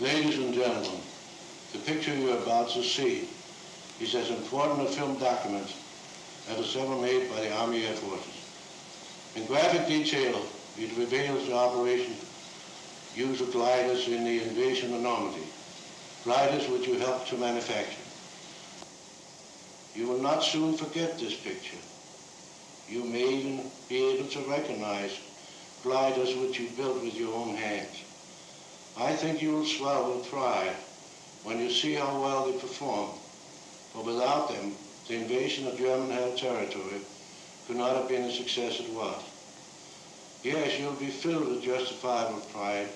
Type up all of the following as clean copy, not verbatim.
Ladies and gentlemen, the picture you're about to see is as important a film document as was ever made by the Army Air Forces. In graphic detail, it reveals the operation use of gliders in the invasion of Normandy, gliders which you helped to manufacture. You will not soon forget this picture. You may even be able to recognize gliders which you built with your own hands. I think you will swell with pride when you see how well they perform, for without them, the invasion of German-held territory could not have been the success it was. Yes, you'll be filled with justifiable pride,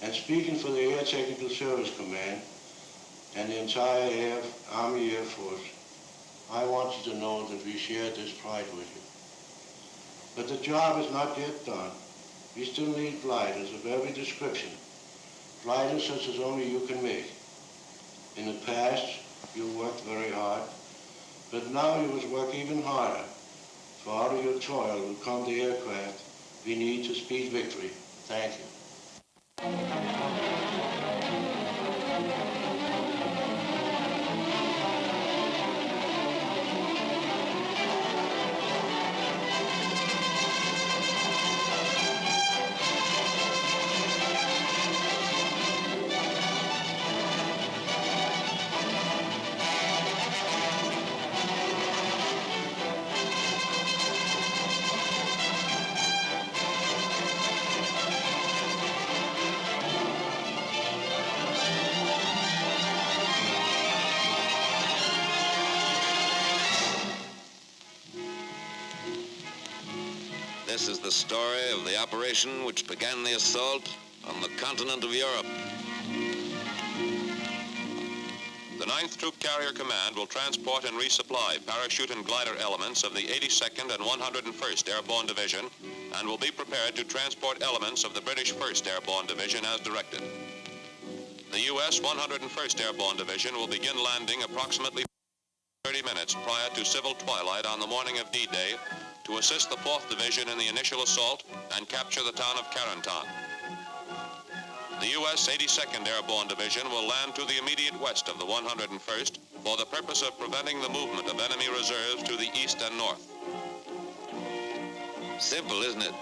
and speaking for the Air Technical Service Command and the entire Army Air Force, I want you to know that we share this pride with you. But the job is not yet done. We still need gliders of every description, gliders such as only you can make. In the past, you worked very hard, but now you must work even harder, for out of your toil will come the aircraft we need to speed victory. Thank you. This is the story of the operation which began the assault on the continent of Europe. The 9th Troop Carrier Command will transport and resupply parachute and glider elements of the 82nd and 101st Airborne Division and will be prepared to transport elements of the British 1st Airborne Division as directed. The U.S. 101st Airborne Division will begin landing approximately 30 minutes prior to civil twilight on the morning of D-Day to assist the 4th Division in the initial assault and capture the town of Carentan. The U.S. 82nd Airborne Division will land to the immediate west of the 101st for the purpose of preventing the movement of enemy reserves to the east and north. Simple, isn't it?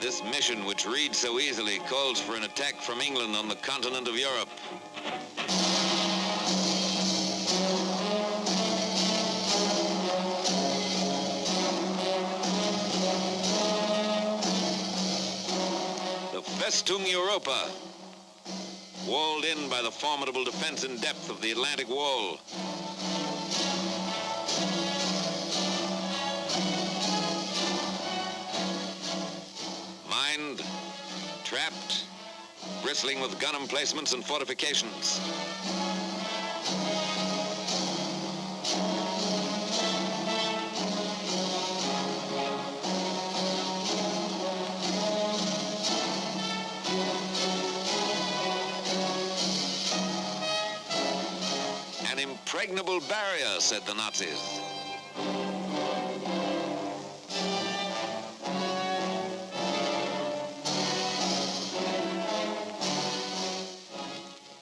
This mission, which reads so easily, calls for an attack from England on the continent of Europe. Festung Europa, walled in by the formidable defense in depth of the Atlantic Wall. Mined, trapped, bristling with gun emplacements and fortifications. Impregnable barrier, said the Nazis.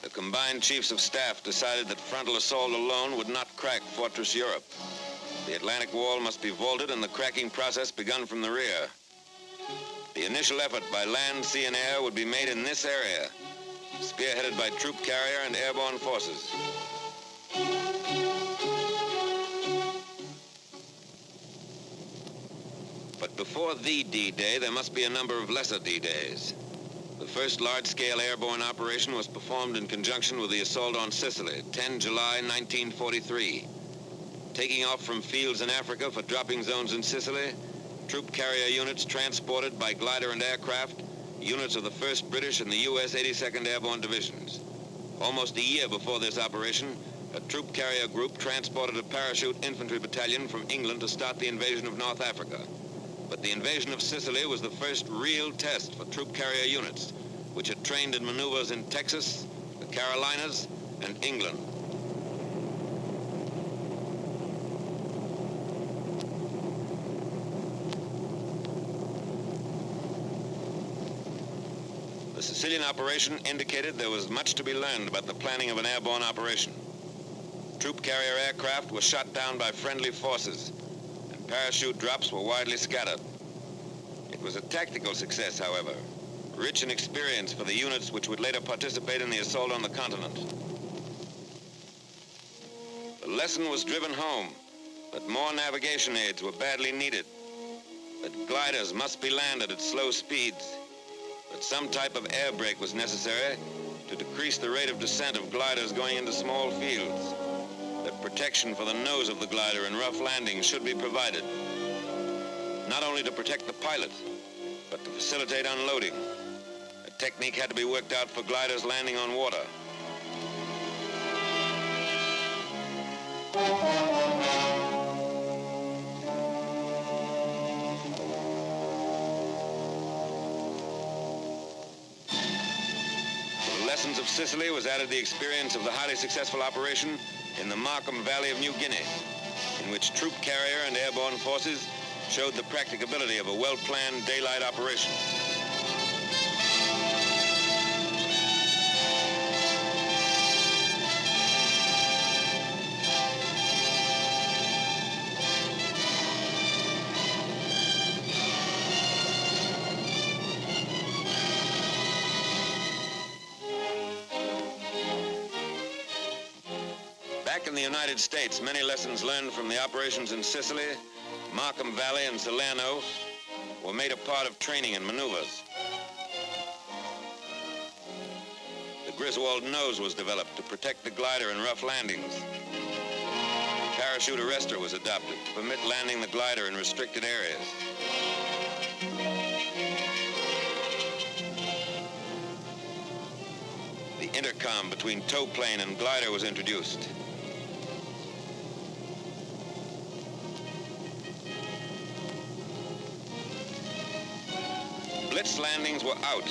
The combined chiefs of staff decided that frontal assault alone would not crack Fortress Europe. The Atlantic Wall must be vaulted and the cracking process begun from the rear. The initial effort by land, sea, and air would be made in this area, spearheaded by troop carrier and airborne forces. But before the D-Day, there must be a number of lesser D-Days. The first large-scale airborne operation was performed in conjunction with the assault on Sicily, 10 July 1943. Taking off from fields in Africa for dropping zones in Sicily, troop carrier units transported by glider and aircraft, units of the 1st British and the U.S. 82nd Airborne Divisions. Almost a year before this operation, a troop carrier group transported a parachute infantry battalion from England to start the invasion of North Africa. But the invasion of Sicily was the first real test for troop carrier units, which had trained in maneuvers in Texas, the Carolinas, and England. The The Sicilian operation indicated there was much to be learned about the planning of an airborne operation. Troop carrier aircraft were shot down by friendly forces, and parachute drops were widely scattered. It was a tactical success, however, rich in experience for the units which would later participate in the assault on the continent. The lesson was driven home that more navigation aids were badly needed, that gliders must be landed at slow speeds, that some type of air brake was necessary to decrease the rate of descent of gliders going into small fields, that protection for the nose of the glider in rough landings should be provided, not only to protect the pilot, but to facilitate unloading. A technique had to be worked out for gliders landing on water. To the lessons of Sicily was added the experience of the highly successful operation in the Markham Valley of New Guinea, in which troop carrier and airborne forces showed the practicability of a well-planned daylight operation. Back in the United States, many lessons learned from the operations in Sicily, Markham Valley, and Salerno were made a part of training and maneuvers. The Griswold nose was developed to protect the glider in rough landings. A parachute arrestor was adopted to permit landing the glider in restricted areas. The intercom between tow plane and glider was introduced. Blitz landings were out.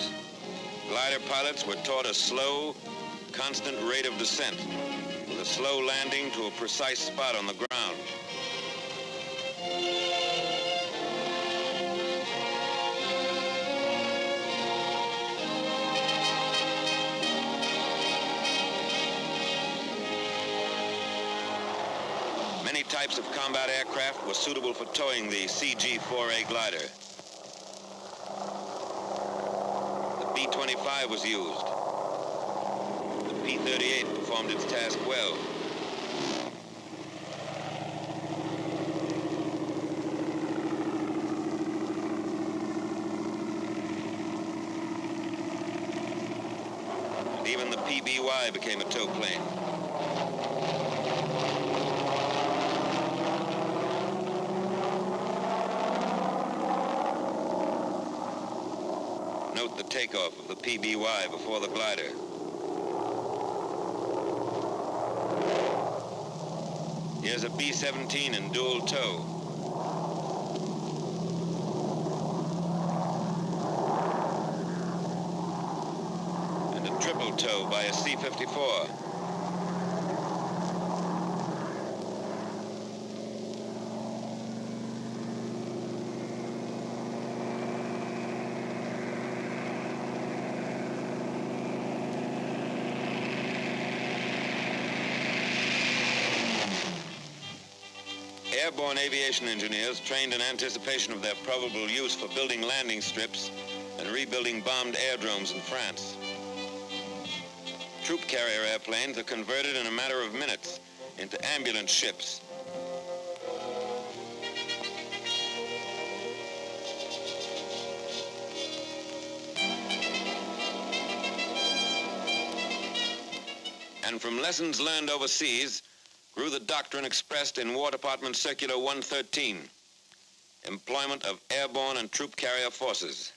Glider pilots were taught a slow, constant rate of descent, with a slow landing to a precise spot on the ground. Many types of combat aircraft were suitable for towing the CG-4A glider. B-25 was used. The P-38 performed its task well. And even the PBY became a tow plane. Note the takeoff of the PBY before the glider. Here's a B-17 in dual tow. And a triple tow by a C-54. Airborne aviation engineers trained in anticipation of their probable use for building landing strips and rebuilding bombed aerodromes in France. Troop carrier airplanes are converted in a matter of minutes into ambulance ships. And from lessons learned overseas, grew the doctrine expressed in War Department Circular 113, employment of airborne and troop carrier forces.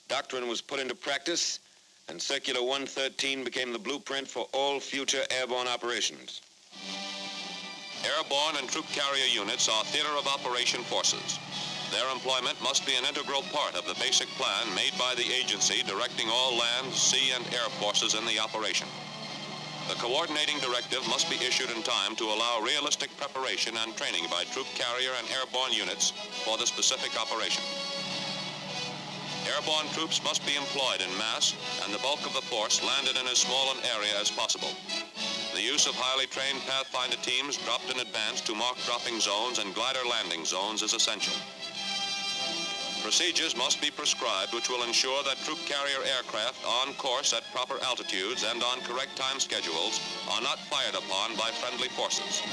Doctrine was put into practice, and Circular 113 became the blueprint for all future airborne operations. Airborne and troop carrier units are theater of operation forces. Their employment must be an integral part of the basic plan made by the agency directing all land, sea, and air forces in the operation. The coordinating directive must be issued in time to allow realistic preparation and training by troop carrier and airborne units for the specific operation. Airborne troops must be employed in mass, and the bulk of the force landed in as small an area as possible. The use of highly trained Pathfinder teams dropped in advance to mark dropping zones and glider landing zones is essential. Procedures must be prescribed which will ensure that troop carrier aircraft on course at proper altitudes and on correct time schedules are not fired upon by friendly forces.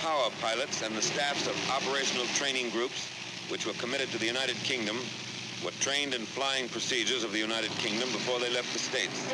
Power pilots and the staffs of operational training groups, which were committed to the United Kingdom, were trained in flying procedures of the United Kingdom before they left the States.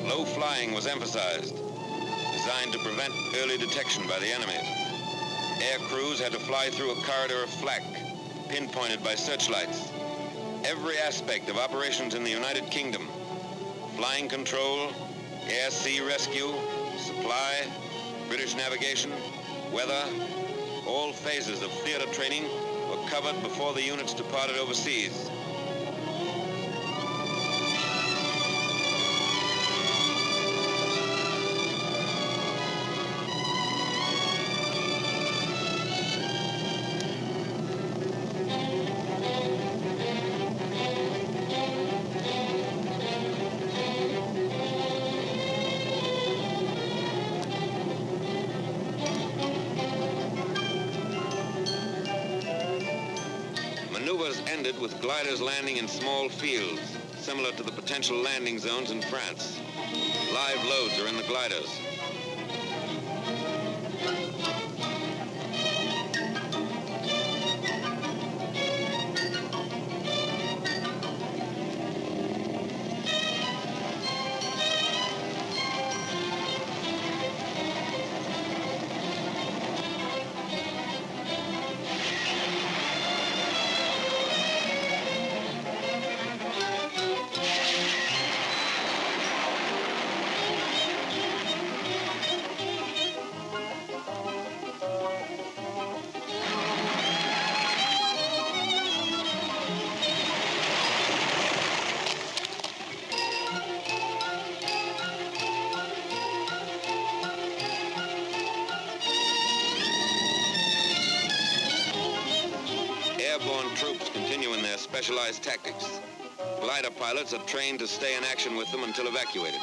Low flying was emphasized, designed to prevent early detection by the enemy. Air crews had to fly through a corridor of flak, pinpointed by searchlights. Every aspect of operations in the United Kingdom, flying control, air-sea rescue, supply, British navigation, weather, all phases of theater training were covered before the units departed overseas. Maneuvers ended with gliders landing in small fields, similar to the potential landing zones in France. Live loads are in the gliders. Airborne troops continue in their specialized tactics. Glider pilots are trained to stay in action with them until evacuated.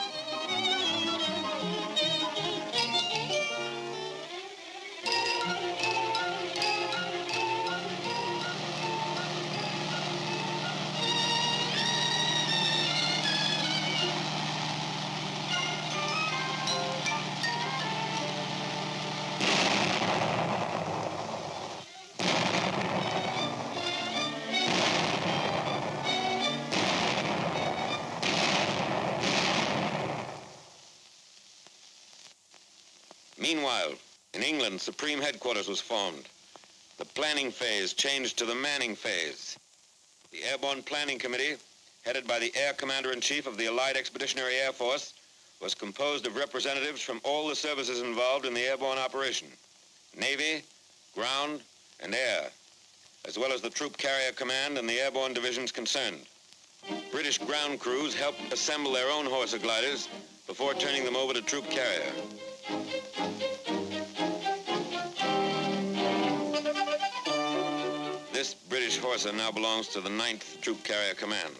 Meanwhile, in England, Supreme Headquarters was formed. The planning phase changed to the manning phase. The Airborne Planning Committee, headed by the Air Commander-in-Chief of the Allied Expeditionary Air Force, was composed of representatives from all the services involved in the airborne operation, Navy, ground, and air, as well as the Troop Carrier Command and the airborne divisions concerned. British ground crews helped assemble their own Horsa gliders before turning them over to Troop Carrier. This British Horsa now belongs to the 9th Troop Carrier Command.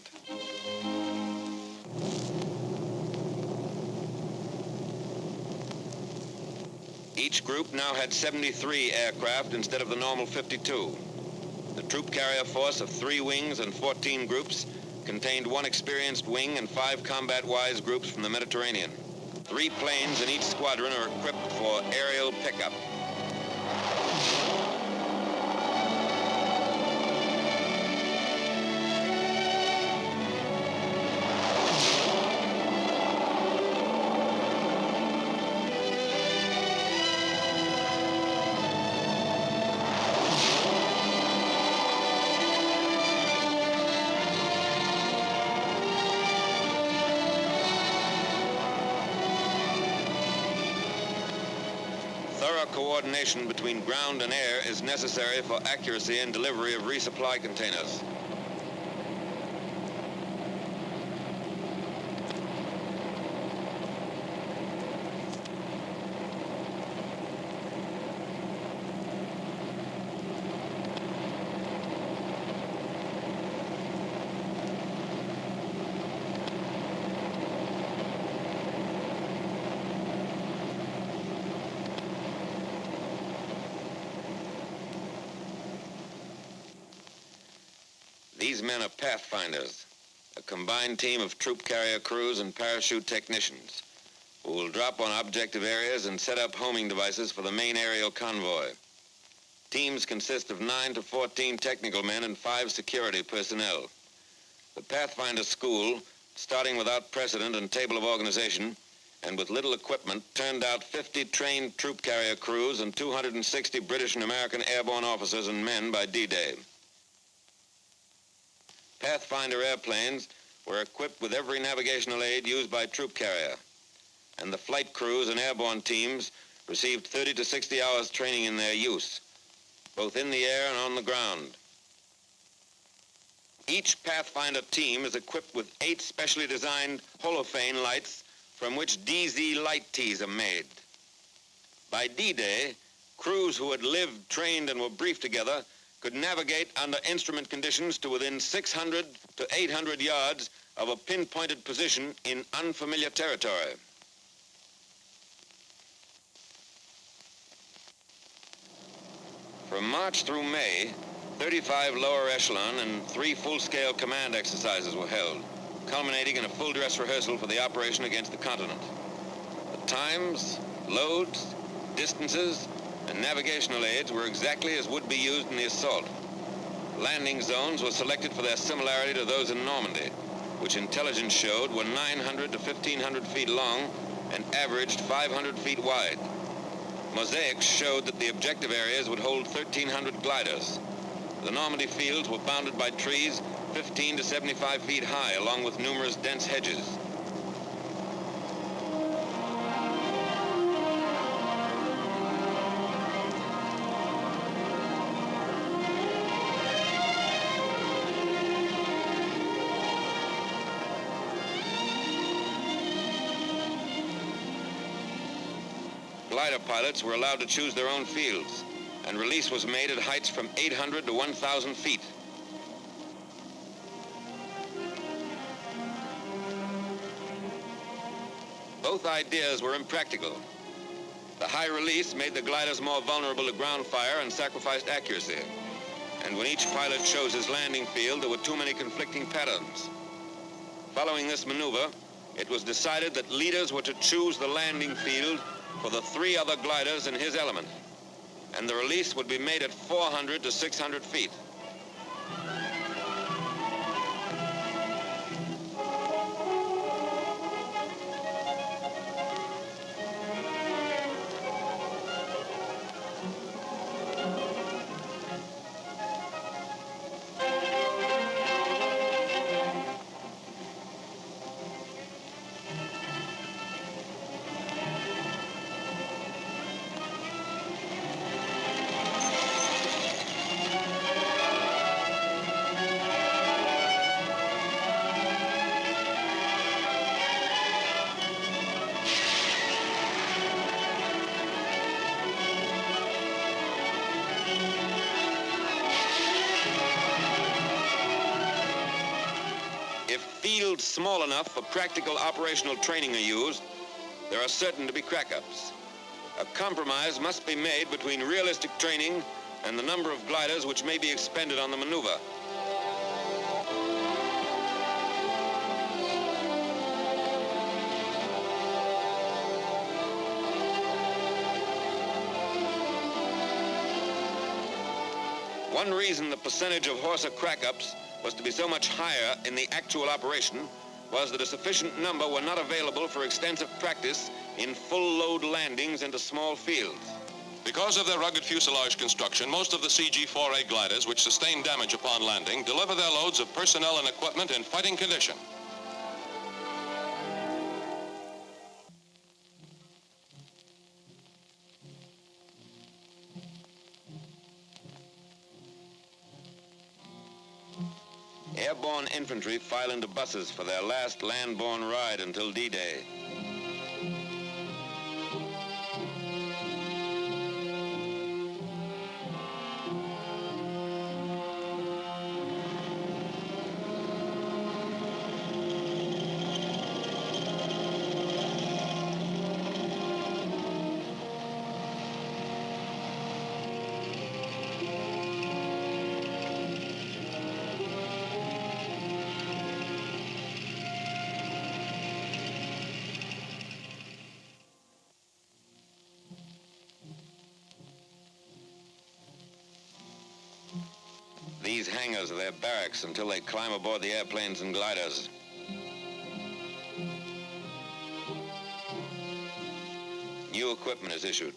Each group now had 73 aircraft instead of the normal 52. The troop carrier force of 3 wings and 14 groups contained 1 experienced wing and 5 combat-wise groups from the Mediterranean. 3 planes in each squadron are equipped for aerial pickup. Coordination between ground and air is necessary for accuracy in delivery of resupply containers. These men are pathfinders, a combined team of troop carrier crews and parachute technicians who will drop on objective areas and set up homing devices for the main aerial convoy. Teams consist of 9 to 14 technical men and 5 security personnel. The Pathfinder School, starting without precedent and table of organization, and with little equipment, turned out 50 trained troop carrier crews and 260 British and American airborne officers and men by D-Day. Pathfinder airplanes were equipped with every navigational aid used by troop carrier, and the flight crews and airborne teams received 30 to 60 hours training in their use, both in the air and on the ground. Each Pathfinder team is equipped with 8 specially designed holophane lights from which DZ light tees are made. By D-Day, crews who had lived, trained, and were briefed together could navigate under instrument conditions to within 600 to 800 yards of a pinpointed position in unfamiliar territory. From March through May, 35 lower echelon and 3 full-scale command exercises were held, culminating in a full dress rehearsal for the operation against the continent. The times, loads, distances, and navigational aids were exactly as would be used in the assault. Landing zones were selected for their similarity to those in Normandy, which intelligence showed were 900 to 1,500 feet long and averaged 500 feet wide. Mosaics showed that the objective areas would hold 1,300 gliders. The Normandy fields were bounded by trees 15 to 75 feet high, along with numerous dense hedges. Glider pilots were allowed to choose their own fields, and release was made at heights from 800 to 1,000 feet. Both ideas were impractical. The high release made the gliders more vulnerable to ground fire and sacrificed accuracy. And when each pilot chose his landing field, there were too many conflicting patterns. Following this maneuver, it was decided that leaders were to choose the landing field for the 3 other gliders in his element, and the release would be made at 400 to 600 feet. small enough for practical operational training are used, there are certain to be crack-ups. A compromise must be made between realistic training and the number of gliders which may be expended on the maneuver. One reason the percentage of Horsa crack-ups was to be so much higher in the actual operation was that a sufficient number were not available for extensive practice in full-load landings into small fields. Because of their rugged fuselage construction, most of the CG-4A gliders which sustain damage upon landing deliver their loads of personnel and equipment in fighting condition. Airborne infantry file into buses for their last land-borne ride until D-Day. These hangars are their barracks until they climb aboard the airplanes and gliders. New equipment is issued.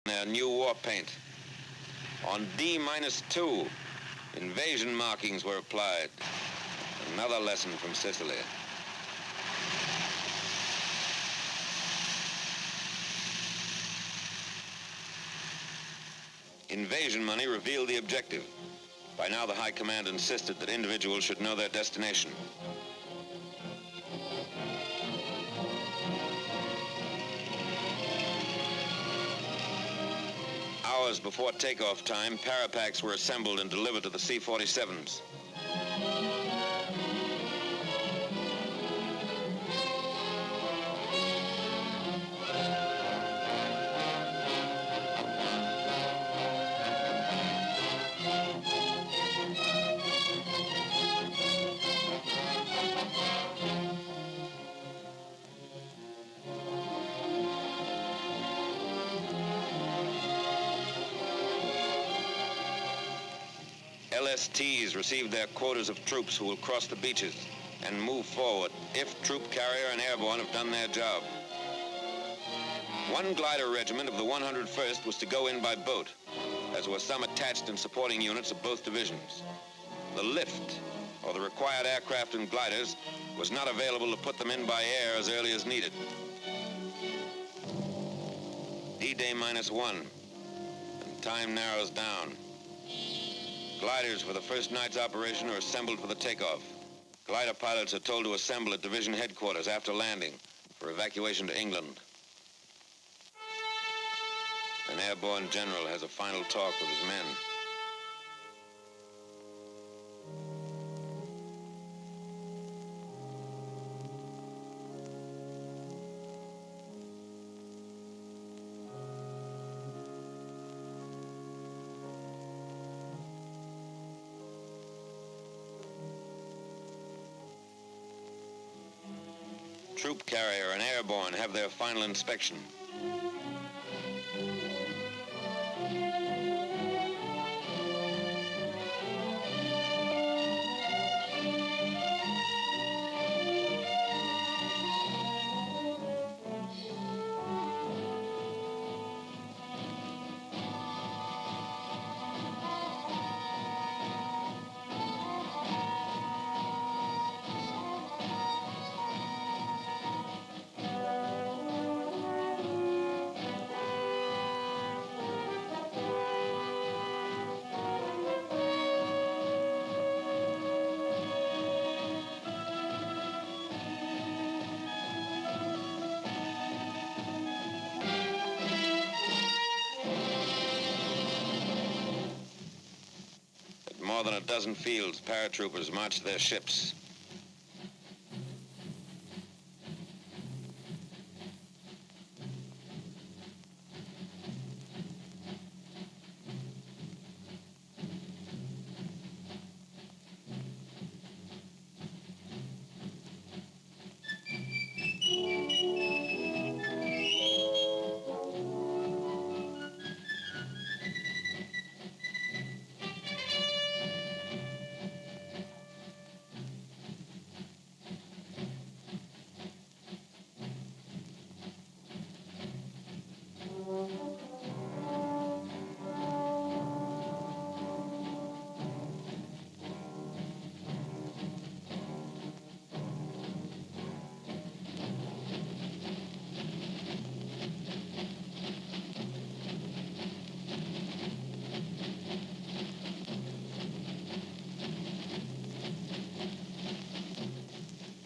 Their new war paint. On D-2, invasion markings were applied. Another lesson from Sicily. Invasion money revealed the objective. By now, the High Command insisted that individuals should know their destination. Hours before takeoff time, parapacks were assembled and delivered to the C-47s. LSTs received their quotas of troops who will cross the beaches and move forward if troop carrier and airborne have done their job. One glider regiment of the 101st was to go in by boat, as were some attached and supporting units of both divisions. The lift, or the required aircraft and gliders, was not available to put them in by air as early as needed. D-Day-1, and time narrows down. Gliders for the first night's operation are assembled for the takeoff. Glider pilots are told to assemble at division headquarters after landing for evacuation to England. An airborne general has a final talk with his men. troop carrier and airborne have their final inspection. More than a dozen fields, paratroopers march their ships.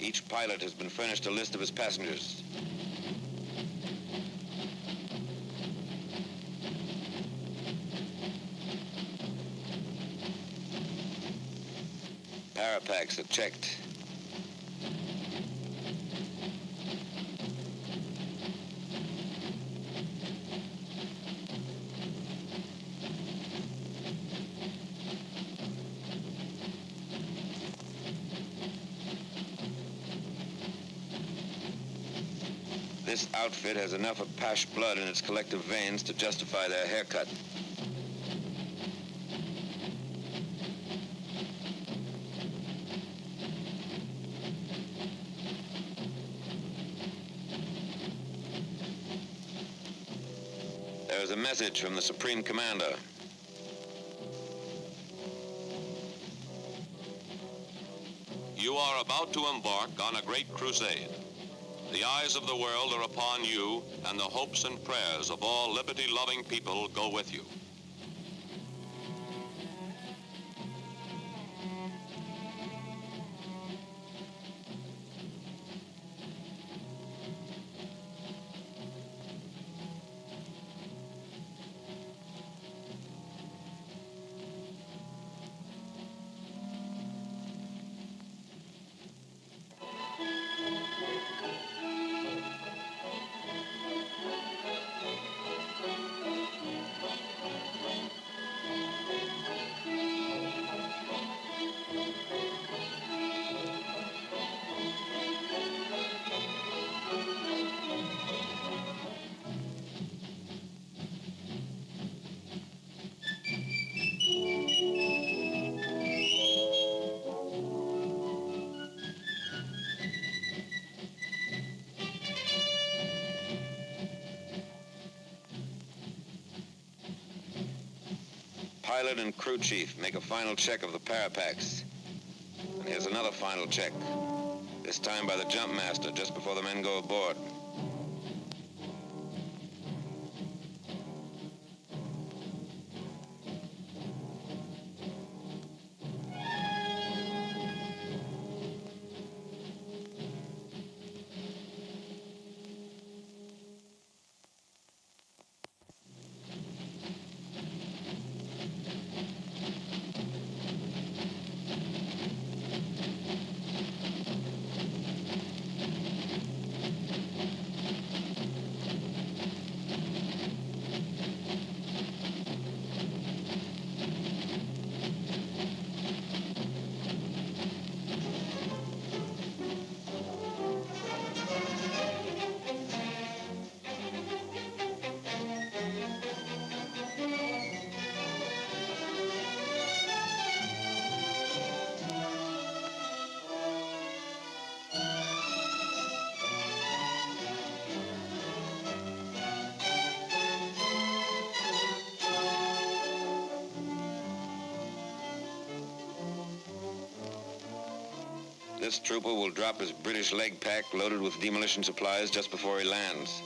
Each pilot has been furnished a list of his passengers. Parapacks are checked. This outfit has enough Apache blood in its collective veins to justify their haircut. There is a message from the Supreme Commander. You are about to embark on a great crusade. The eyes of the world are upon you, and the hopes and prayers of all liberty-loving people go with you. Pilot and crew chief make a final check of the parapacks. And here's another final check, this time by the jump master just before the men go aboard. This trooper will drop his British leg pack loaded with demolition supplies just before he lands.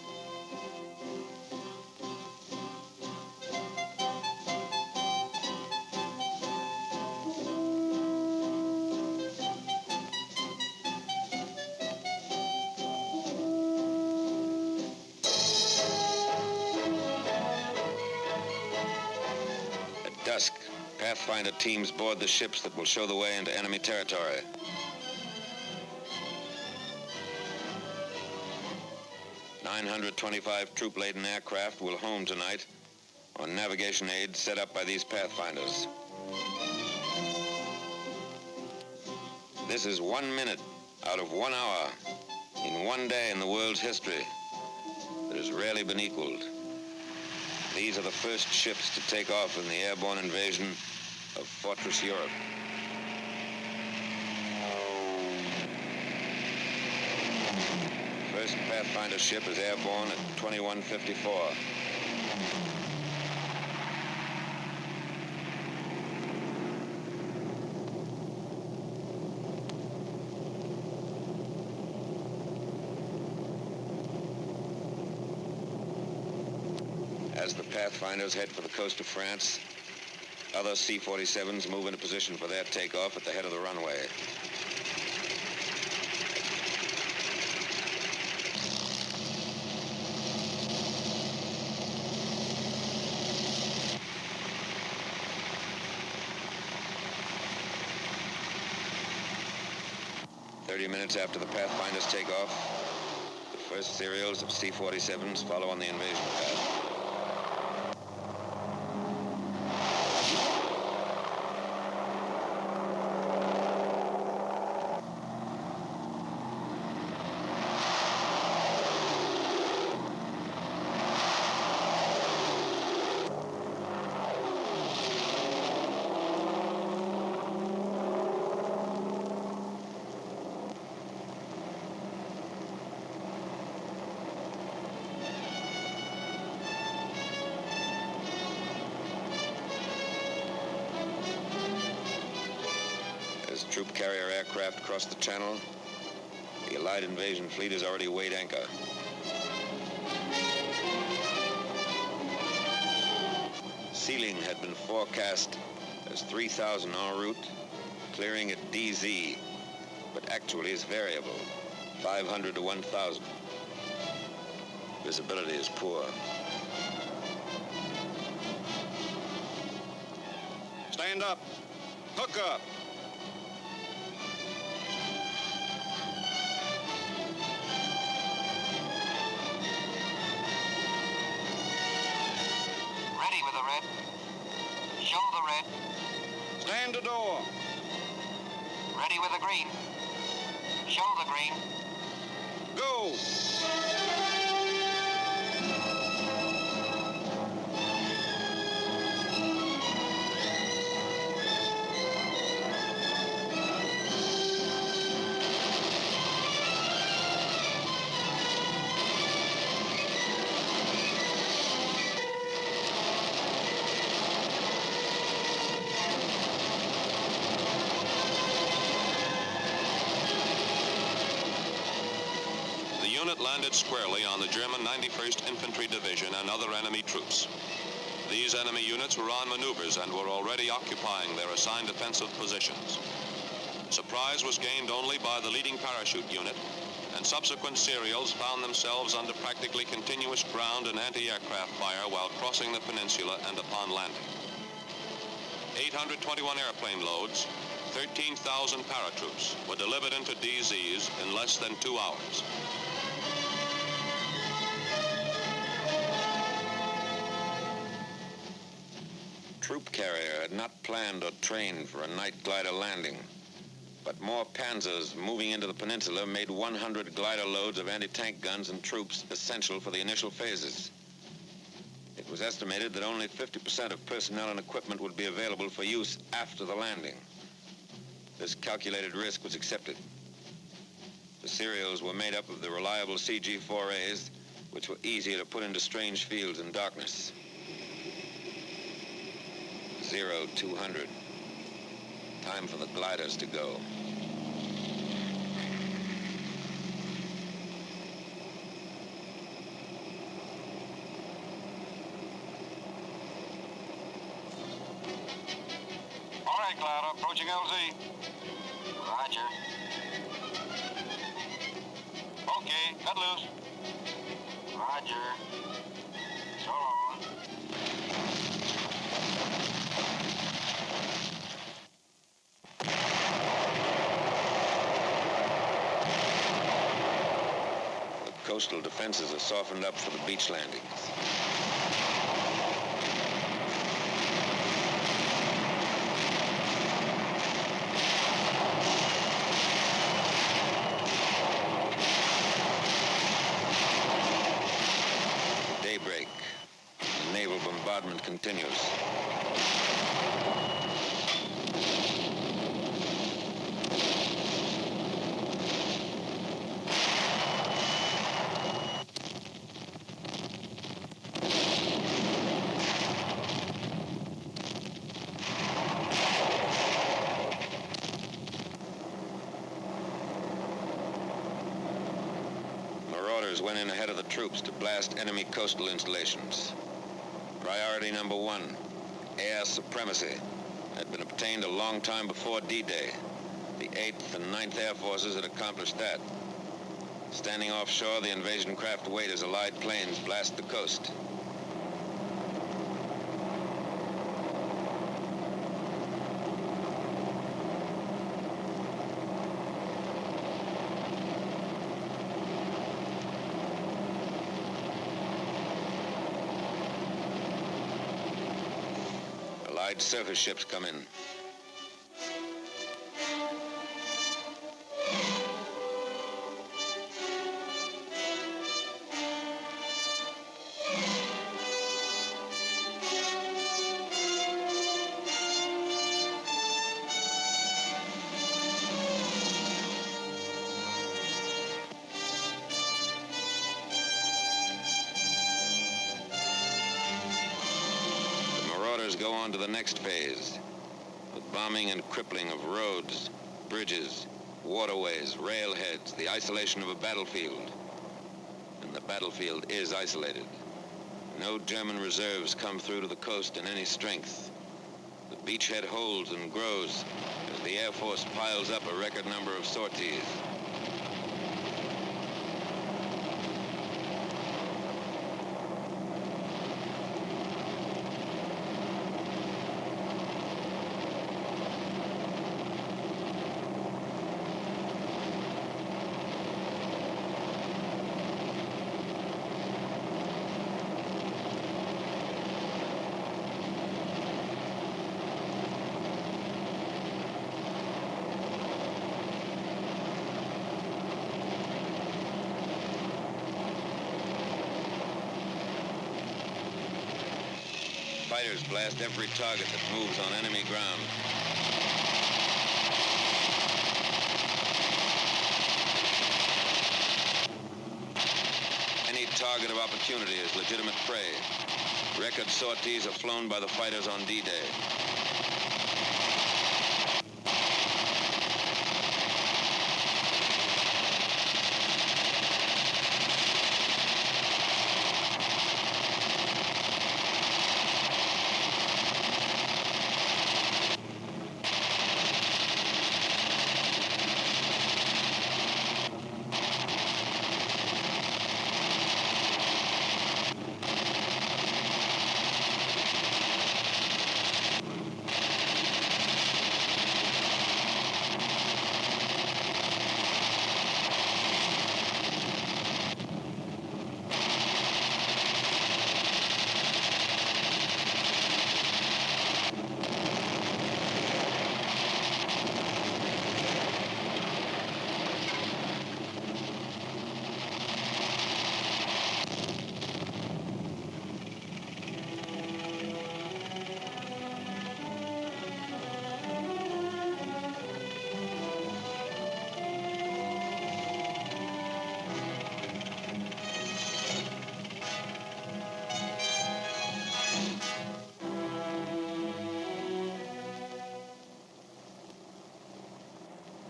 At dusk, Pathfinder teams board the ships that will show the way into enemy territory. "925 troop-laden aircraft will home tonight on navigation aids set up by these Pathfinders. This is 1 minute out of 1 hour in one day in the world's history that has rarely been equaled. These are the first ships to take off in the airborne invasion of Fortress Europe." First Pathfinder ship is airborne at 21:54. As the Pathfinders head for the coast of France, other C-47s move into position for their takeoff at the head of the runway. Minutes after the Pathfinders take off, the first serials of C-47s follow on the invasion path. As troop carrier aircraft cross the channel, the Allied invasion fleet has already weighed anchor. Sealing had been forecast as 3,000 en route, clearing at DZ, but actually is variable, 500 to 1,000. Visibility is poor. Stand up. Hook up. Ready with the red. Show the red. Stand to door. Ready with the green. Show the green. Go. Landed squarely on the German 91st Infantry Division and other enemy troops. These enemy units were on maneuvers and were already occupying their assigned defensive positions. Surprise was gained only by the leading parachute unit, and subsequent serials found themselves under practically continuous ground and anti-aircraft fire while crossing the peninsula and upon landing. 821 airplane loads, 13,000 paratroops were delivered into DZs in less than 2 hours. Troop carrier had not planned or trained for a night glider landing, but more Panzers moving into the peninsula made 100 glider loads of anti-tank guns and troops essential for the initial phases. It was estimated that only 50% of personnel and equipment would be available for use after the landing. This calculated risk was accepted. The serials were made up of the reliable CG-4As, which were easier to put into strange fields in darkness. 0200. Time for the gliders to go. cloud approaching LZ. Roger. Okay, cut loose. Roger. So long. The coastal defenses are softened up for the beach landings. Daybreak. The naval bombardment continues. Marauders went in ahead of the troops to blast enemy coastal installations. Priority number 1, air supremacy, had been obtained a long time before D-Day. The 8th and 9th Air Forces had accomplished that. Standing offshore, the invasion craft wait as Allied planes blast the coast. Allied surface ships come in. Go on to the next phase, the bombing and crippling of roads, bridges, waterways, railheads, the isolation of a battlefield. And the battlefield is isolated. No German reserves come through to the coast in any strength. The beachhead holds and grows as the Air Force piles up a record number of sorties. Fighters blast every target that moves on enemy ground. Any target of opportunity is legitimate prey. Record sorties are flown by the fighters on D-Day.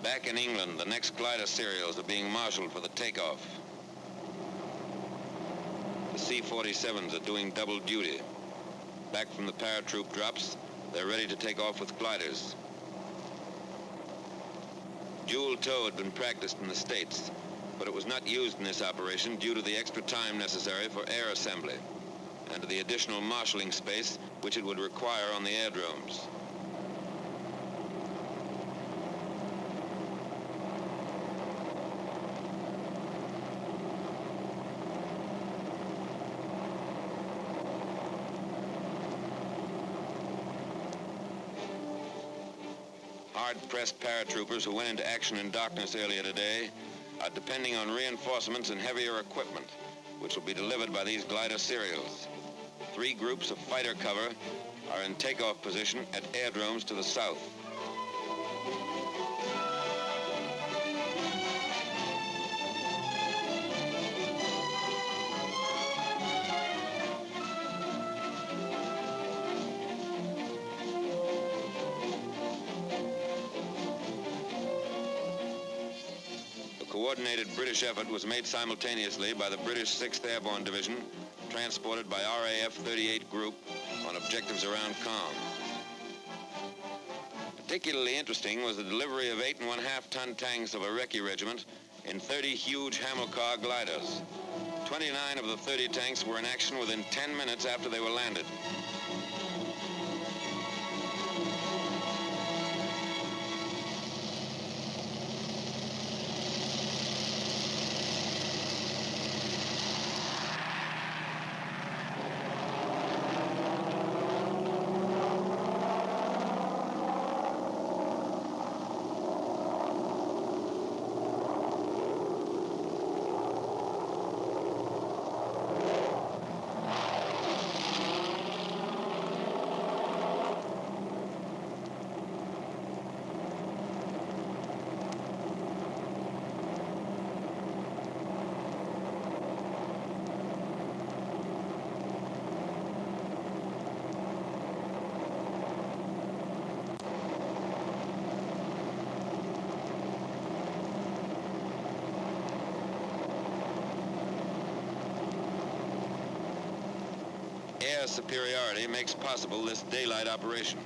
Back in England, the next glider serials are being marshaled for the takeoff. The C-47s are doing double duty. Back from the paratroop drops, they're ready to take off with gliders. Dual tow had been practiced in the States, but it was not used in this operation due to the extra time necessary for air assembly and to the additional marshalling space which it would require on the aerodromes. Hard-pressed paratroopers who went into action in darkness earlier today are depending on reinforcements and heavier equipment, which will be delivered by these glider serials. 3 groups of fighter cover are in takeoff position at aerodromes to the south. A coordinated British effort was made simultaneously by the British 6th Airborne Division, transported by RAF 38 Group on objectives around Caen. Particularly interesting was the delivery of 8.5-ton tanks of a Recce regiment in 30 huge Hamilcar gliders. 29 of the 30 tanks were in action within 10 minutes after they were landed. Air superiority makes possible this daylight operation.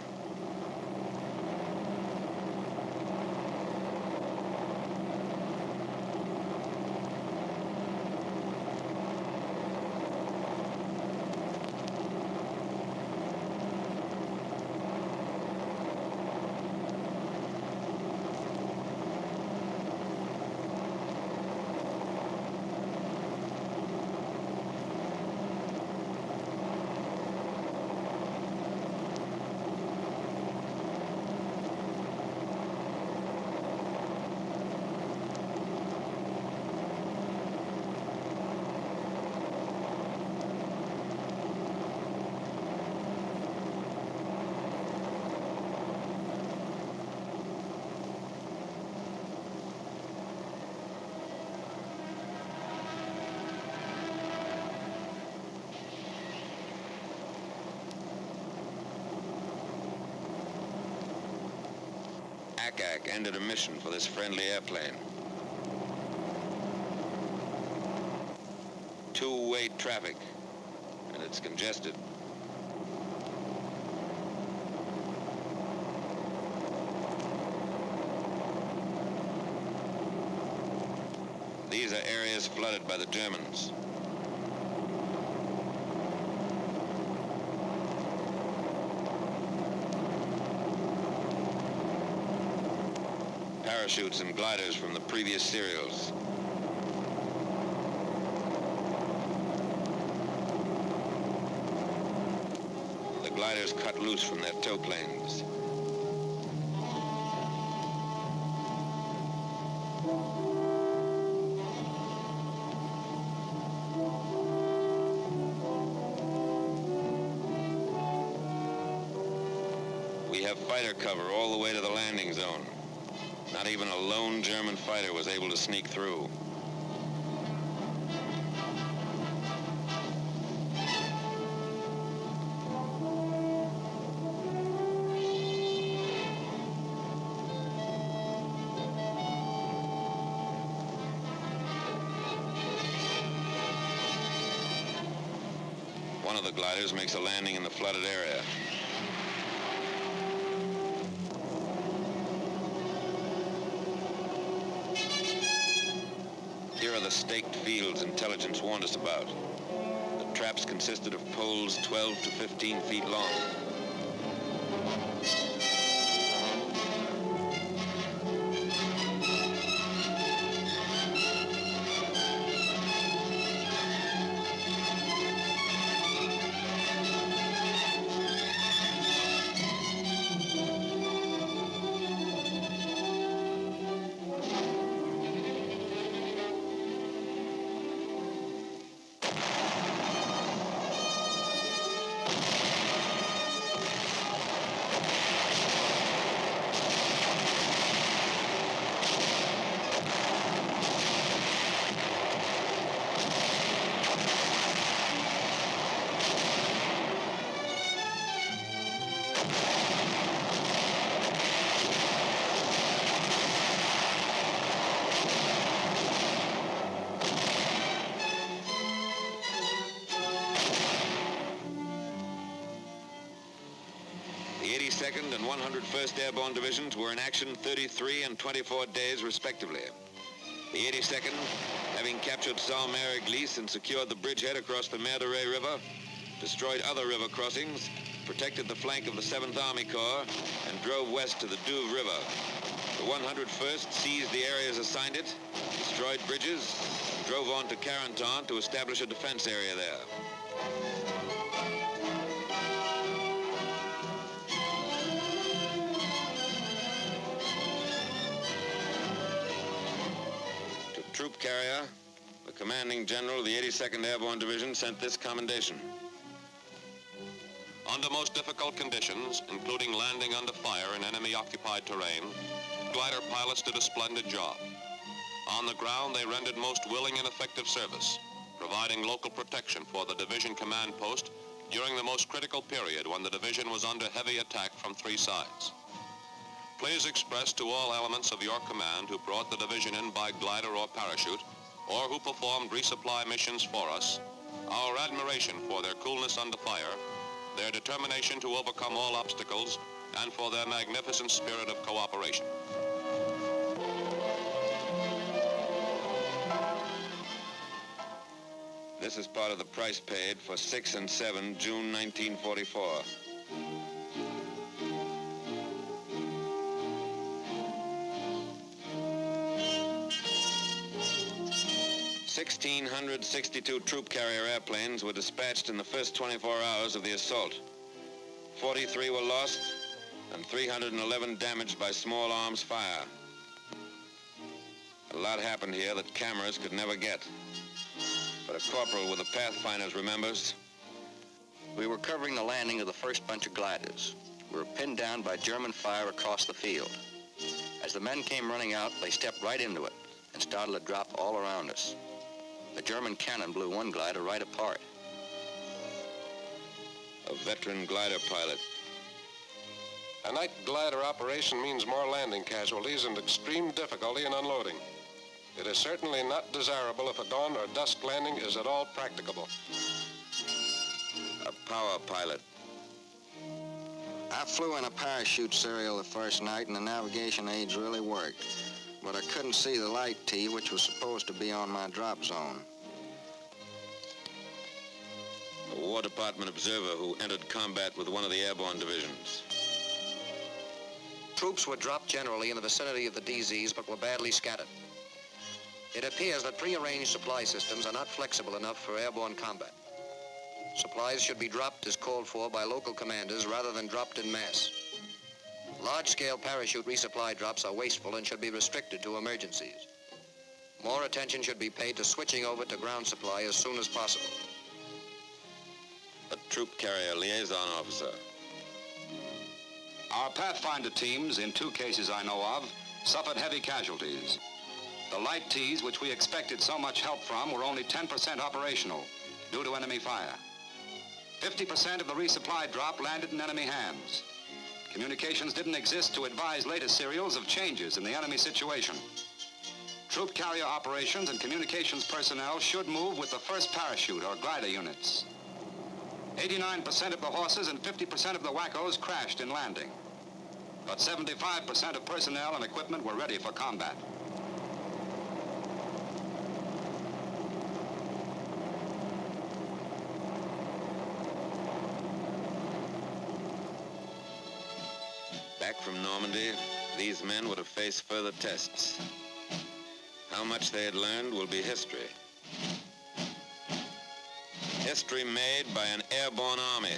ACAC ended a mission for this friendly airplane. Two-way traffic, and it's congested. These are areas flooded by the Germans. Parachutes and gliders from the previous serials. The gliders cut loose from their tow planes. We have fighter cover all the way to the landing zone. Not even a lone German fighter was able to sneak through. One of the gliders makes a landing in the flooded area. staked fields intelligence warned us about. The traps consisted of poles 12 to 15 feet long. The 82nd and 101st Airborne Divisions were in action 33 and 24 days, respectively. The 82nd, having captured Sault-Mère-Église and secured the bridgehead across the Mer de Ré River, destroyed other river crossings, protected the flank of the 7th Army Corps, and drove west to the Douve River. The 101st seized the areas assigned it, destroyed bridges, and drove on to Carentan to establish a defense area there. Troop carrier, the commanding general of the 82nd Airborne Division sent this commendation. Under most difficult conditions, including landing under fire in enemy-occupied terrain, glider pilots did a splendid job. On the ground, they rendered most willing and effective service, providing local protection for the division command post during the most critical period when the division was under heavy attack from three sides. Please express to all elements of your command who brought the division in by glider or parachute, or who performed resupply missions for us, our admiration for their coolness under fire, their determination to overcome all obstacles, and for their magnificent spirit of cooperation. This is part of the price paid for 6 and 7 June 1944. 1,662 troop carrier airplanes were dispatched in the first 24 hours of the assault. 43 were lost and 311 damaged by small arms fire. A lot happened here that cameras could never get. But a corporal with the Pathfinders remembers. We were covering the landing of the first bunch of gliders. We were pinned down by German fire across the field. As the men came running out, they stepped right into it and started to drop all around us. The German cannon blew one glider right apart. A veteran glider pilot. A night glider operation means more landing casualties and extreme difficulty in unloading. It is certainly not desirable if a dawn or dusk landing is at all practicable. A power pilot. I flew in a parachute serial the first night and the navigation aids really worked. But I couldn't see the light T, which was supposed to be on my drop zone. A War Department observer who entered combat with one of the airborne divisions. Troops were dropped generally in the vicinity of the DZs, but were badly scattered. It appears that prearranged supply systems are not flexible enough for airborne combat. Supplies should be dropped as called for by local commanders rather than dropped en masse. Large-scale parachute resupply drops are wasteful and should be restricted to emergencies. More attention should be paid to switching over to ground supply as soon as possible. A troop carrier liaison officer. Our Pathfinder teams, in 2 cases I know of, suffered heavy casualties. The light Ts, which we expected so much help from, were only 10% operational due to enemy fire. 50% of the resupply drop landed in enemy hands. Communications didn't exist to advise later serials of changes in the enemy situation. Troop carrier operations and communications personnel should move with the first parachute or glider units. 89% of the horses and 50% of the wackos crashed in landing. But 75% of personnel and equipment were ready for combat. Back from Normandy, these men would have faced further tests. How much they had learned will be history. History made by an airborne army